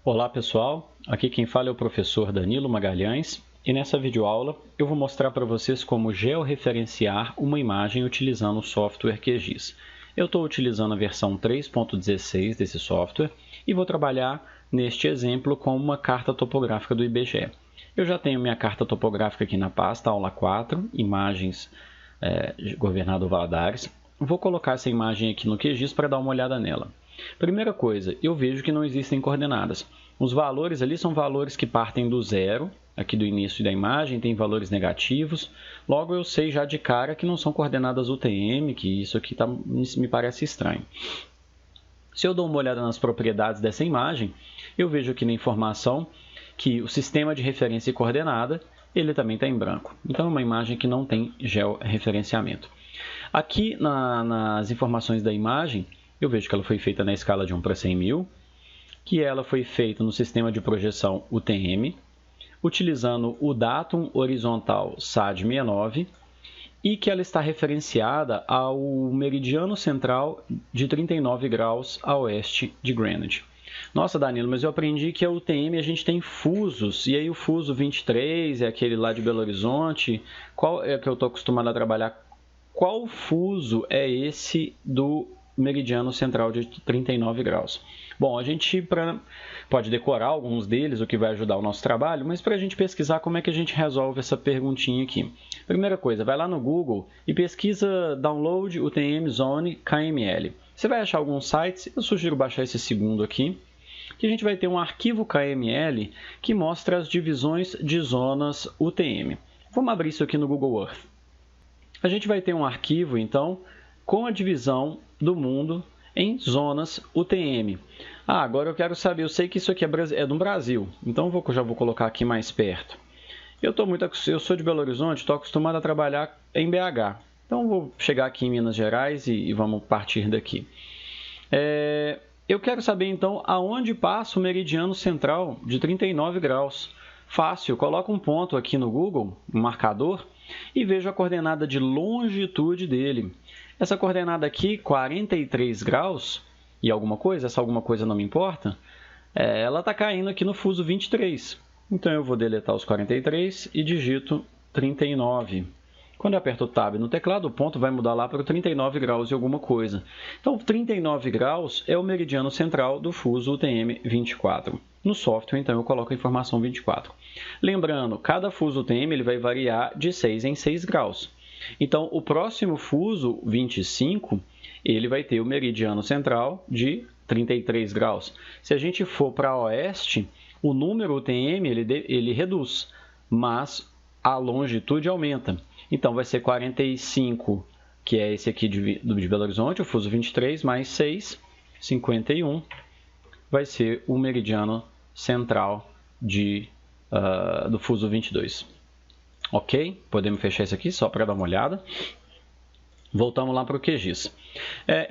Olá pessoal, aqui quem fala é o professor Danilo Magalhães e nessa videoaula eu vou mostrar para vocês como georreferenciar uma imagem utilizando o software QGIS. Eu estou utilizando a versão 3.16 desse software e vou trabalhar neste exemplo com uma carta topográfica do IBGE. Eu já tenho minha carta topográfica aqui na pasta, aula 4, imagens Governador Valadares. Vou colocar essa imagem aqui no QGIS para dar uma olhada nela. Primeira coisa, eu vejo que não existem coordenadas. Os valores ali são valores que partem do zero, aqui do início da imagem, tem valores negativos. Logo eu sei já de cara que não são coordenadas UTM, que isso aqui me parece estranho. Se eu dou uma olhada nas propriedades dessa imagem, eu vejo aqui na informação que o sistema de referência e coordenada, ele também está em branco. Então é uma imagem que não tem georreferenciamento. Aqui nas informações da imagem, eu vejo que ela foi feita na escala de 1 para 100 mil, que ela foi feita no sistema de projeção UTM, utilizando o datum horizontal SAD69 e que ela está referenciada ao meridiano central de 39 graus a oeste de Greenwich. Nossa, Danilo, mas eu aprendi que a UTM a gente tem fusos, e aí o fuso 23 é aquele lá de Belo Horizonte, qual é que eu estou acostumado a trabalhar? Qual fuso é esse do meridiano central de 39 graus. Bom, a gente pode decorar alguns deles, o que vai ajudar o nosso trabalho, mas para a gente pesquisar como é que a gente resolve essa perguntinha aqui. Primeira coisa, vai lá no Google e pesquisa Download UTM Zone KML. Você vai achar alguns sites, eu sugiro baixar esse segundo aqui, que a gente vai ter um arquivo KML que mostra as divisões de zonas UTM. Vamos abrir isso aqui no Google Earth. A gente vai ter um arquivo, então, com a divisão do mundo em zonas UTM. Agora eu quero saber, eu sei que isso aqui é do Brasil, então já vou colocar aqui mais perto. Eu sou de Belo Horizonte, estou acostumado a trabalhar em BH. Então vou chegar aqui em Minas Gerais e vamos partir daqui. Eu quero saber então aonde passa o meridiano central de 39 graus. Fácil, coloca um ponto aqui no Google, um marcador, e vejo a coordenada de longitude dele. Essa coordenada aqui, 43 graus e alguma coisa, essa alguma coisa não me importa, ela está caindo aqui no fuso 23. Então eu vou deletar os 43 e digito 39. Quando eu aperto o Tab no teclado, o ponto vai mudar lá para o 39 graus e alguma coisa. Então 39 graus é o meridiano central do fuso UTM 24. No software, então, eu coloco a informação 24. Lembrando, cada fuso UTM ele vai variar de 6 em 6 graus. Então, o próximo fuso, 25, ele vai ter o meridiano central de 33 graus. Se a gente for para oeste, o número UTM ele reduz, mas a longitude aumenta. Então, vai ser 45, que é esse aqui de Belo Horizonte, o fuso 23, mais 6, 51, vai ser o meridiano central do fuso 22. Ok? Podemos fechar isso aqui só para dar uma olhada. Voltamos lá para o QGIS.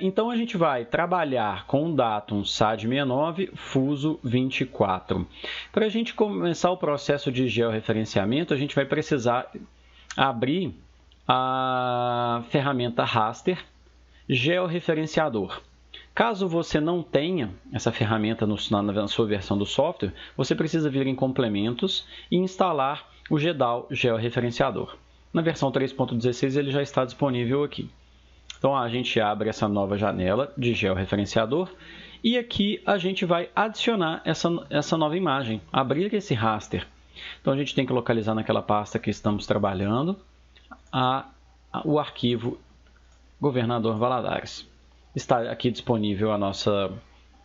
Então, a gente vai trabalhar com o datum SAD69, fuso 24. Para a gente começar o processo de georreferenciamento, a gente vai precisar abrir a ferramenta Raster Georreferenciador. Caso você não tenha essa ferramenta na sua versão do software, você precisa vir em Complementos e instalar o GEDAL Georreferenciador. Na versão 3.16 ele já está disponível aqui. Então a gente abre essa nova janela de georreferenciador e aqui a gente vai adicionar essa nova imagem, abrir esse raster. Então a gente tem que localizar naquela pasta que estamos trabalhando o arquivo Governador Valadares. Está aqui disponível a nossa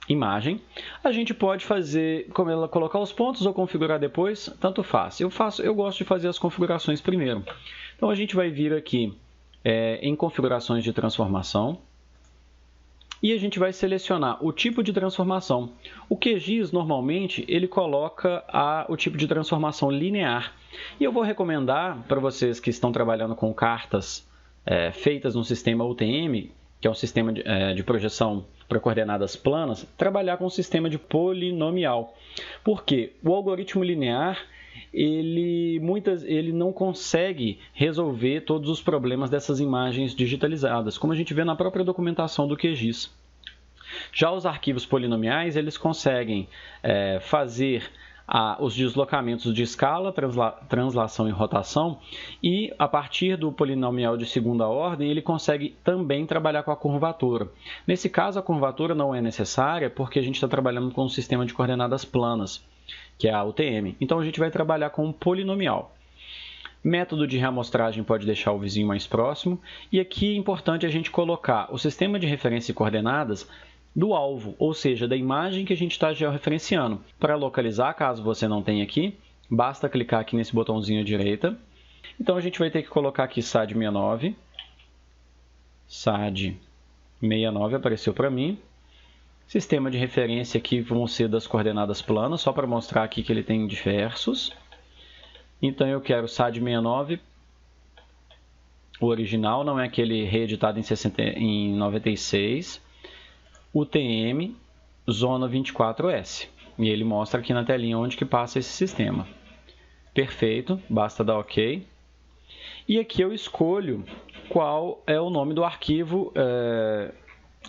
imagem. A gente pode colocar os pontos ou configurar depois, tanto faz. Eu gosto de fazer as configurações primeiro. Então a gente vai vir aqui em configurações de transformação e a gente vai selecionar o tipo de transformação. O QGIS normalmente ele coloca o tipo de transformação linear. E eu vou recomendar para vocês que estão trabalhando com cartas feitas no sistema UTM, que é um sistema de projeção para coordenadas planas, trabalhar com um sistema de polinomial. Porque o algoritmo linear ele não consegue resolver todos os problemas dessas imagens digitalizadas, como a gente vê na própria documentação do QGIS. Já os arquivos polinomiais, eles conseguem fazer os deslocamentos de escala, translação e rotação, e a partir do polinomial de segunda ordem, ele consegue também trabalhar com a curvatura. Nesse caso, a curvatura não é necessária porque a gente está trabalhando com um sistema de coordenadas planas, que é a UTM. Então, a gente vai trabalhar com um polinomial. Método de reamostragem pode deixar o vizinho mais próximo. E aqui é importante a gente colocar o sistema de referência e coordenadas do alvo, ou seja, da imagem que a gente está georreferenciando. Para localizar, caso você não tenha aqui, basta clicar aqui nesse botãozinho à direita. Então, a gente vai ter que colocar aqui SAD 69. SAD 69 apareceu para mim. Sistema de referência aqui vão ser das coordenadas planas, só para mostrar aqui que ele tem diversos. Então, eu quero SAD 69. O original não é aquele reeditado em 96. UTM, zona 24S. E ele mostra aqui na telinha onde que passa esse sistema. Perfeito, basta dar OK. E aqui eu escolho qual é o nome do arquivo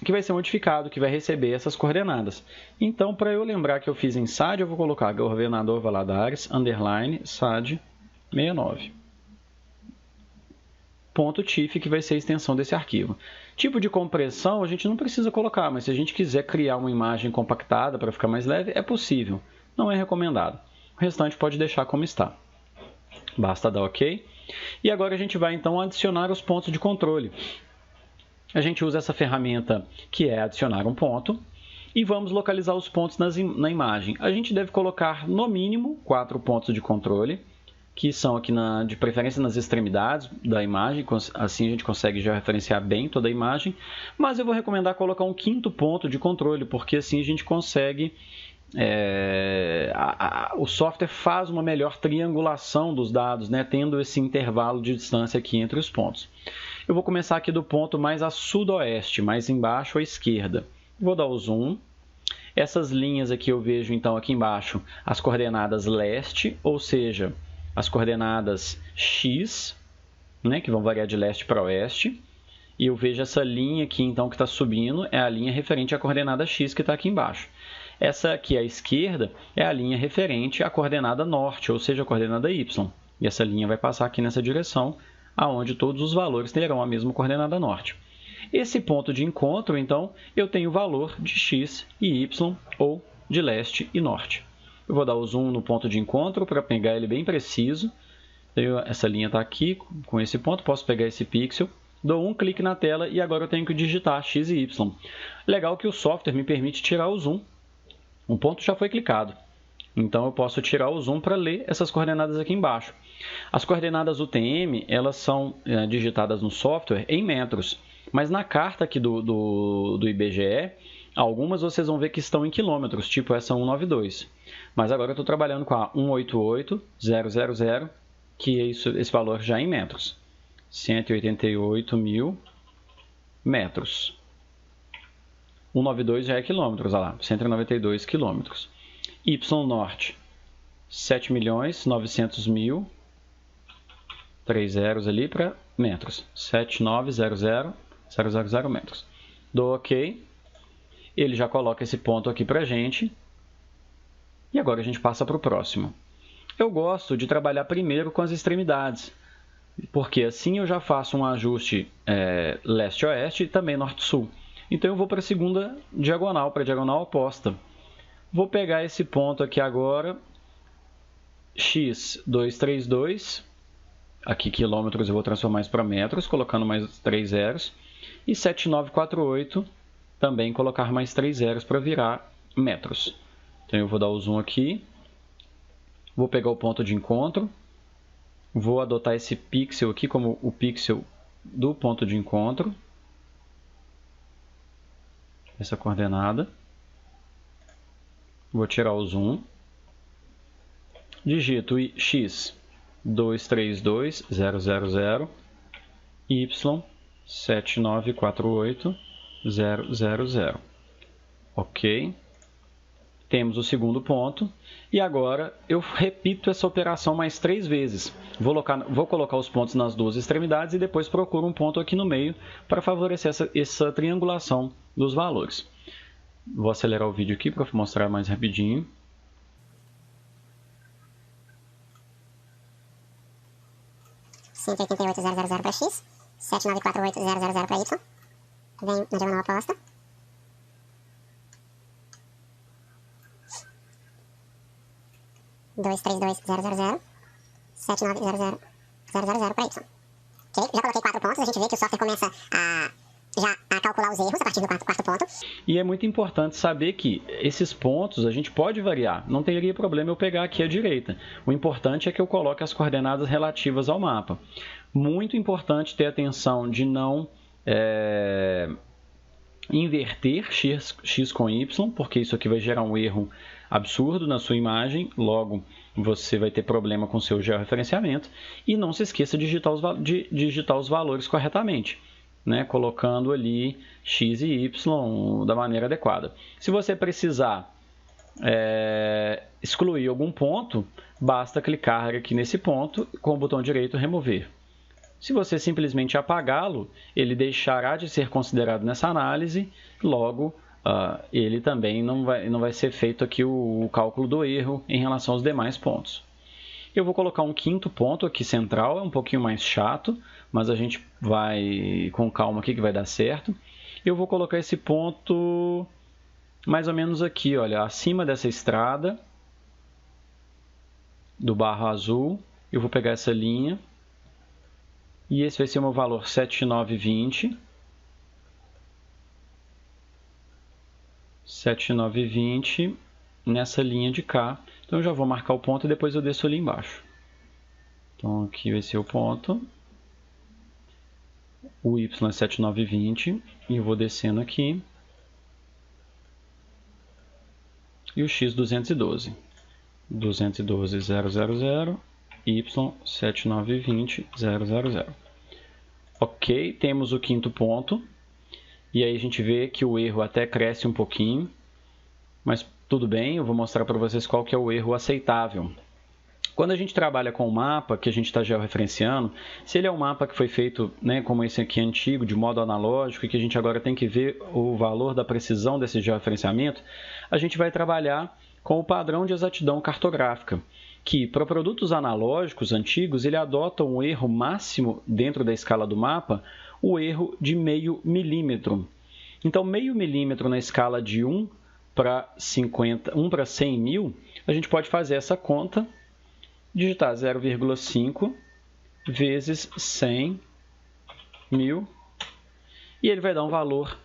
que vai ser modificado, que vai receber essas coordenadas. Então, para eu lembrar que eu fiz em SAD, eu vou colocar governador Valadares, underline, SAD 69. .tif, que vai ser a extensão desse arquivo. Tipo de compressão a gente não precisa colocar, mas se a gente quiser criar uma imagem compactada para ficar mais leve, é possível. Não é recomendado. O restante pode deixar como está. Basta dar OK. E agora a gente vai então adicionar os pontos de controle. A gente usa essa ferramenta que é adicionar um ponto e vamos localizar os pontos na imagem. A gente deve colocar no mínimo 4 pontos de controle, que são aqui de preferência nas extremidades da imagem, assim a gente consegue já referenciar bem toda a imagem, mas eu vou recomendar colocar um 5º ponto de controle, porque assim a gente consegue, o software faz uma melhor triangulação dos dados, né, tendo esse intervalo de distância aqui entre os pontos. Eu vou começar aqui do ponto mais a sudoeste, mais embaixo à esquerda. Vou dar o zoom. Essas linhas aqui eu vejo então aqui embaixo as coordenadas leste, ou seja, as coordenadas x, né, que vão variar de leste para oeste, e eu vejo essa linha aqui então que está subindo, é a linha referente à coordenada x que está aqui embaixo. Essa aqui à esquerda é a linha referente à coordenada norte, ou seja, a coordenada y. E essa linha vai passar aqui nessa direção, aonde todos os valores terão a mesma coordenada norte. Esse ponto de encontro, então, eu tenho o valor de x e y, ou de leste e norte. Eu vou dar o zoom no ponto de encontro para pegar ele bem preciso. Essa linha está aqui com esse ponto, posso pegar esse pixel, dou um clique na tela e agora eu tenho que digitar x e y. Legal que o software me permite tirar o zoom. Um ponto já foi clicado. Então, eu posso tirar o zoom para ler essas coordenadas aqui embaixo. As coordenadas UTM, elas são digitadas no software em metros. Mas na carta aqui do IBGE, algumas vocês vão ver que estão em quilômetros, tipo essa 192. Mas agora eu estou trabalhando com a 188.000, que é esse valor já em metros. 188.000 metros. 192 já é quilômetros, olha lá, 192 quilômetros. Y norte, 7.900.000, 3 zeros ali para metros. 7.900.000 metros. Dou OK. Ele já coloca esse ponto aqui para a gente. E agora a gente passa para o próximo. Eu gosto de trabalhar primeiro com as extremidades, porque assim eu já faço um ajuste leste-oeste e também norte-sul. Então eu vou para a segunda diagonal, para a diagonal oposta. Vou pegar esse ponto aqui agora, x232, aqui quilômetros eu vou transformar isso para metros, colocando mais 3 zeros, e 7948, também colocar mais 3 zeros para virar metros. Então, eu vou dar o zoom aqui, vou pegar o ponto de encontro, vou adotar esse pixel aqui como o pixel do ponto de encontro, essa coordenada, vou tirar o zoom, digito x 232.000, y 7948.000. Ok. Temos o segundo ponto. E agora eu repito essa operação mais 3 vezes. Vou colocar os pontos nas duas extremidades e depois procuro um ponto aqui no meio para favorecer essa triangulação dos valores. Vou acelerar o vídeo aqui para mostrar mais rapidinho. $188.000 para X, 7948000 para Y. Vem na diagonal oposta. $232.000, 7900000 para Y. Ok? Já coloquei 4 pontos, a gente vê que o software começa a calcular os erros a partir do quarto ponto. E é muito importante saber que esses pontos a gente pode variar. Não teria problema eu pegar aqui à direita. O importante é que eu coloque as coordenadas relativas ao mapa. Muito importante ter atenção de não inverter x com y, porque isso aqui vai gerar um erro absurdo na sua imagem, logo você vai ter problema com o seu georreferenciamento. E não se esqueça de digitar os valores corretamente, né? Colocando ali x e y da maneira adequada. Se você precisar excluir algum ponto, basta clicar aqui nesse ponto com o botão direito remover. Se você simplesmente apagá-lo, ele deixará de ser considerado nessa análise, logo ele também não vai ser feito aqui o cálculo do erro em relação aos demais pontos. Eu vou colocar um quinto ponto aqui central, é um pouquinho mais chato, mas a gente vai com calma aqui que vai dar certo. Eu vou colocar esse ponto mais ou menos aqui, olha, acima dessa estrada do barro azul. Eu vou pegar essa linha e esse vai ser o meu valor 7920. 7920 nessa linha de cá. Então eu já vou marcar o ponto e depois eu desço ali embaixo. Então aqui vai ser o ponto. O y é 7920 e eu vou descendo aqui. E o x 212. 212.000, y 7920.000. Ok, temos o quinto ponto. E aí a gente vê que o erro até cresce um pouquinho, mas tudo bem, eu vou mostrar para vocês qual que é o erro aceitável. Quando a gente trabalha com o mapa que a gente está georreferenciando, se ele é um mapa que foi feito, né, como esse aqui antigo, de modo analógico, e que a gente agora tem que ver o valor da precisão desse georreferenciamento, a gente vai trabalhar com o padrão de exatidão cartográfica, que para produtos analógicos antigos, ele adota um erro máximo dentro da escala do mapa, o erro de meio milímetro. Então, meio milímetro na escala de 1 para 100 mil, a gente pode fazer essa conta, digitar 0,5 vezes 100 mil, e ele vai dar um valor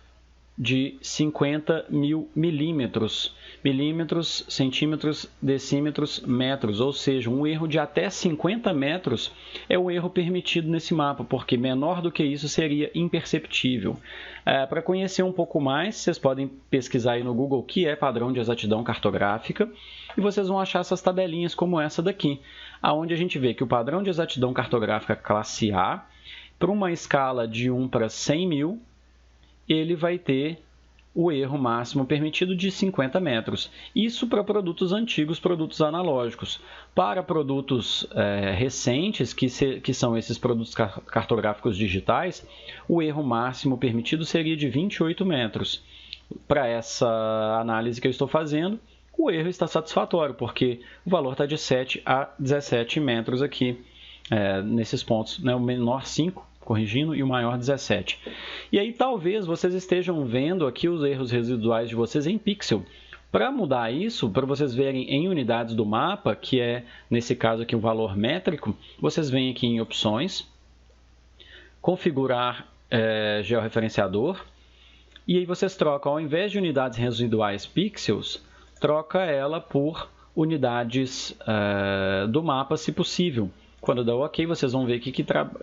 de 50 mil milímetros. Milímetros, centímetros, decímetros, metros, ou seja, um erro de até 50 metros é o erro permitido nesse mapa, porque menor do que isso seria imperceptível. Para conhecer um pouco mais, vocês podem pesquisar aí no Google o que é padrão de exatidão cartográfica, e vocês vão achar essas tabelinhas como essa daqui, onde a gente vê que o padrão de exatidão cartográfica classe A, para uma escala de 1 para 100 mil, ele vai ter o erro máximo permitido de 50 metros. Isso para produtos antigos, produtos analógicos. Para produtos recentes, que são esses produtos cartográficos digitais, o erro máximo permitido seria de 28 metros. Para essa análise que eu estou fazendo, o erro está satisfatório, porque o valor está de 7 a 17 metros aqui, nesses pontos, né? O menor 5, corrigindo, e o maior 17. E aí talvez vocês estejam vendo aqui os erros residuais de vocês em pixel. Para mudar isso, para vocês verem em unidades do mapa, que é, nesse caso aqui, o valor métrico, vocês vêm aqui em opções, configurar georreferenciador, e aí vocês trocam, ao invés de unidades residuais pixels, troca ela por unidades do mapa, se possível. Quando dá OK, vocês vão ver aqui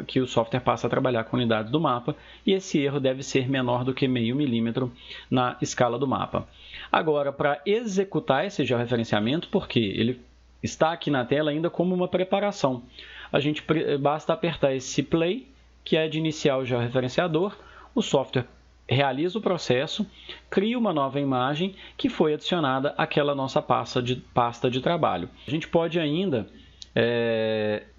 que o software passa a trabalhar com unidades do mapa, e esse erro deve ser menor do que meio milímetro na escala do mapa. Agora, para executar esse georreferenciamento, porque ele está aqui na tela ainda como uma preparação, basta apertar esse play, que é de iniciar o georreferenciador, o software realiza o processo, cria uma nova imagem que foi adicionada àquela nossa pasta de trabalho. A gente pode ainda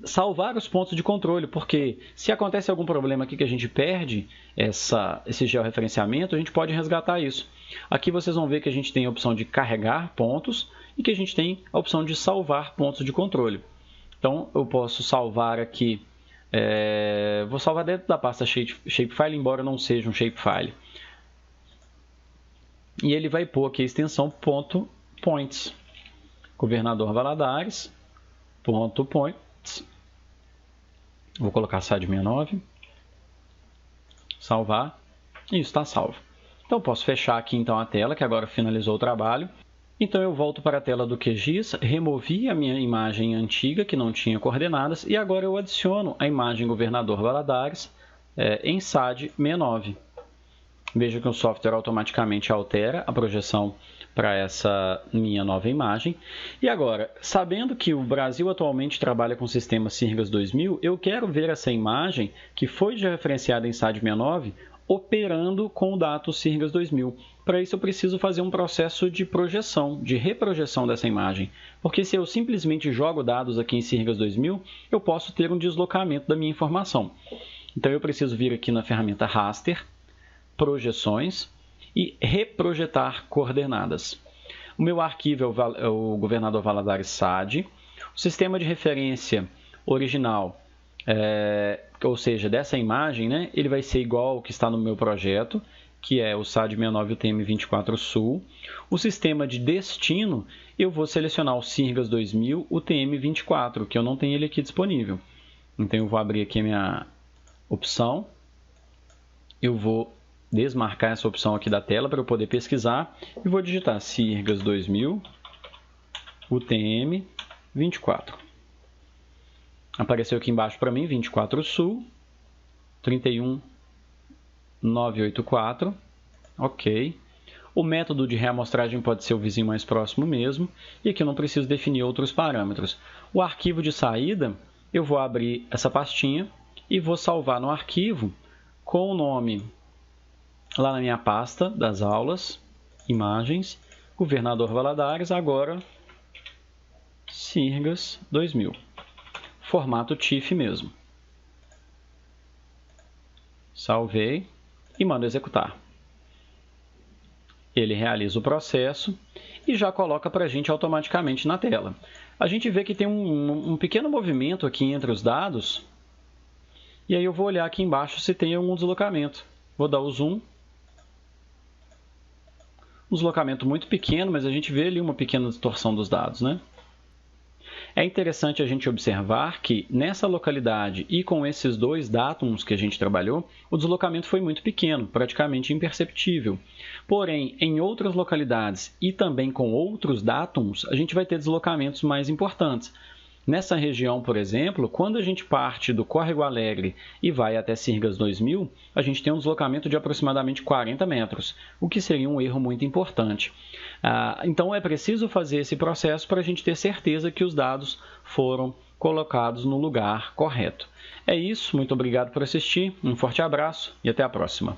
salvar os pontos de controle, porque se acontece algum problema aqui que a gente perde esse georreferenciamento, a gente pode resgatar isso. Aqui vocês vão ver que a gente tem a opção de carregar pontos e que a gente tem a opção de salvar pontos de controle. Então, eu posso salvar aqui, vou salvar dentro da pasta Shapefile, embora não seja um Shapefile. E ele vai pôr aqui a extensão .points. Governador Valadares, .points. Vou colocar SAD69. Salvar. E isso está salvo. Então, posso fechar aqui então a tela, que agora finalizou o trabalho. Então, eu volto para a tela do QGIS, removi a minha imagem antiga, que não tinha coordenadas, e agora eu adiciono a imagem Governador Valadares em SAD69. Veja que o software automaticamente altera a projeção para essa minha nova imagem. E agora, sabendo que o Brasil atualmente trabalha com o sistema Sirgas 2000, eu quero ver essa imagem que foi já referenciada em SAD69 operando com o dados Sirgas 2000. Para isso eu preciso fazer um processo de projeção, de reprojeção dessa imagem. Porque se eu simplesmente jogo dados aqui em Sirgas 2000, eu posso ter um deslocamento da minha informação. Então eu preciso vir aqui na ferramenta Raster, Projeções e Reprojetar Coordenadas. O meu arquivo é o Governador Valadares SAD. O sistema de referência original, ou seja, dessa imagem, né, ele vai ser igual ao que está no meu projeto, que é o SAD69 UTM-24 Sul. O sistema de destino, eu vou selecionar o Sirgas 2000 UTM-24, que eu não tenho ele aqui disponível. Então, eu vou abrir aqui a minha opção. Eu vou desmarcar essa opção aqui da tela para eu poder pesquisar e vou digitar Sirgas 2000 UTM-24. Apareceu aqui embaixo para mim 24 Sul, 31984, ok. O método de reamostragem pode ser o vizinho mais próximo mesmo, e aqui eu não preciso definir outros parâmetros. O arquivo de saída, eu vou abrir essa pastinha e vou salvar no arquivo com o nome lá na minha pasta das aulas, imagens, Governador Valadares, agora Sirgas 2000. Formato TIFF mesmo. Salvei e mando executar. Ele realiza o processo e já coloca para a gente automaticamente na tela. A gente vê que tem um pequeno movimento aqui entre os dados. E aí eu vou olhar aqui embaixo se tem algum deslocamento. Vou dar o zoom. Um deslocamento muito pequeno, mas a gente vê ali uma pequena distorção dos dados, né? É interessante a gente observar que nessa localidade e com esses dois datums que a gente trabalhou, o deslocamento foi muito pequeno, praticamente imperceptível. Porém, em outras localidades e também com outros datums, a gente vai ter deslocamentos mais importantes. Nessa região, por exemplo, quando a gente parte do Córrego Alegre e vai até Sirgas 2000, a gente tem um deslocamento de aproximadamente 40 metros, o que seria um erro muito importante. Então, é preciso fazer esse processo para a gente ter certeza que os dados foram colocados no lugar correto. É isso, muito obrigado por assistir, um forte abraço e até a próxima.